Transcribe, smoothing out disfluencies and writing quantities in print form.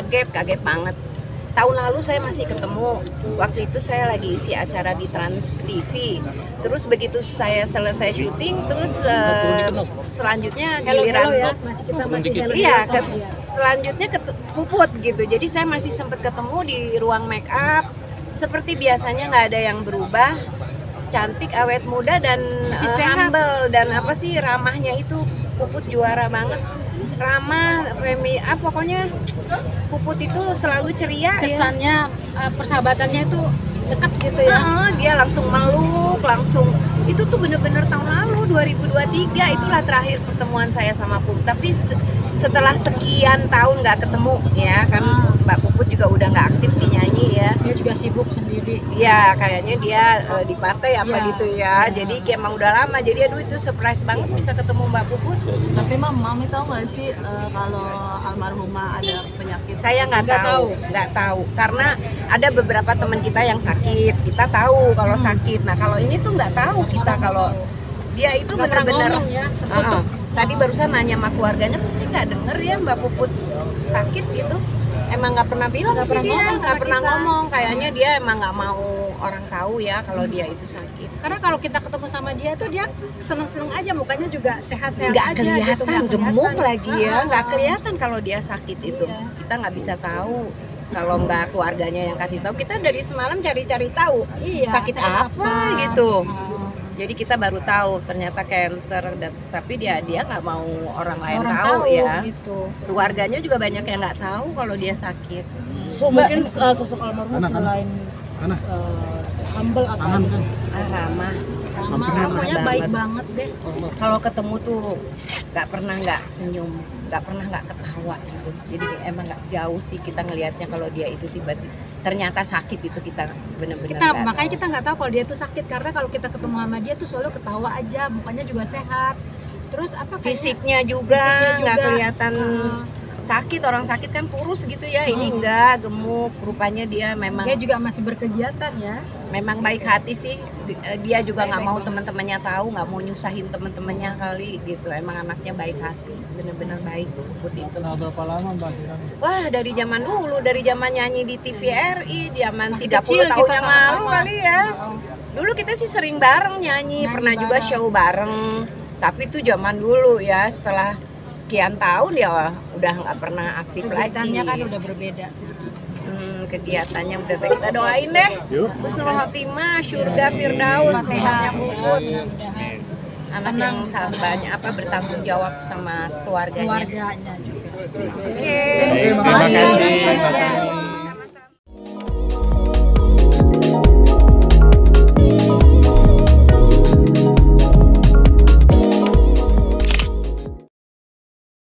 kaget banget. Tahun lalu saya masih ketemu, waktu itu saya lagi isi acara di Trans TV. Terus begitu saya selesai syuting, terus selanjutnya giliran ya, masih hello iya, selanjutnya ke Puput gitu. Jadi saya masih sempat ketemu di ruang make up. Seperti biasanya nggak ada yang berubah, cantik, awet muda dan humble dan apa sih ramahnya itu. Puput juara banget, ramah, pokoknya Puput itu selalu ceria. Kesannya persahabatannya itu dekat gitu ya. Dia langsung meluk, langsung itu tuh bener-bener tahun lalu 2023 itulah terakhir pertemuan saya sama Puput. Tapi setelah sekian tahun nggak ketemu ya kan, Mbak Puput juga udah nggak aktif di nyanyi ya. Dia juga sibuk sendiri. Iya, kayaknya dia di partai apa gitu ya. Jadi emang udah lama. Jadi aduh itu surprise banget bisa ketemu Mbak Puput. Tapi Mami tahu nggak sih kalau almarhumah ada penyakit? Saya nggak tahu karena ada beberapa teman kita yang sakit. Kita tahu kalau sakit. Nah kalau ini tuh nggak tahu kita kalau dia itu benar-benar. Ya, tadi barusan nanya sama keluarganya, kok saya nggak denger ya Mbak Puput sakit gitu. Emang nggak pernah bilang sih dia, nggak pernah ngomong. Kayaknya dia emang nggak mau orang tahu ya kalau dia itu sakit. Karena kalau kita ketemu sama dia tuh dia seneng-seneng aja, mukanya juga sehat-sehat nggak aja. Kelihatan, gitu, gemuk lagi ya, nggak kelihatan kalau dia sakit itu. Kita nggak bisa tahu kalau nggak keluarganya yang kasih tahu. Kita dari semalam cari-cari tahu sakit apa gitu. Jadi kita baru tahu ternyata cancer, tapi dia nggak mau orang lain tahu ya. Gitu. Keluarganya juga banyak yang nggak tahu kalau dia sakit. Mungkin sosok almarhum selain humble apa sih? Ramah. Pokoknya baik banget deh. Kalau ketemu tuh nggak pernah nggak senyum, nggak pernah nggak ketawa gitu. Jadi emang nggak jauh sih kita ngelihatnya kalau dia itu tiba-tiba ternyata sakit itu kita benar-benar makanya kita nggak tahu kalau dia tuh sakit, karena kalau kita ketemu sama dia tuh selalu ketawa aja, mukanya juga sehat. Terus apa fisiknya juga nggak kelihatan sakit. Orang sakit kan kurus gitu ya, ini enggak, gemuk. Rupanya dia memang dia juga masih berkegiatan ya. Memang baik hati sih. Dia juga nggak mau teman-temannya tahu, nggak mau nyusahin teman-temannya kali gitu. Emang anaknya baik hati, bener-bener baik Puput itu. Kenal berapa lama Mbak? Wah, dari zaman dulu, dari zaman nyanyi di TVRI, zaman 30 kecil tahun kita yang lalu sama-sama kali ya. Dulu kita sih sering bareng nyanyi pernah bareng. juga show bareng. Tapi itu zaman dulu ya, setelah sekian tahun ya udah nggak pernah aktif lagi. Kegiatannya kan udah berbeda. Kegiatannya udah baik. Kita doain deh husnul khotimah, surga firdaus, tempatnya Puput. Anak yang sangat banyak bertanggung jawab sama keluarganya. Keluarganya juga. Oke. Terima kasih.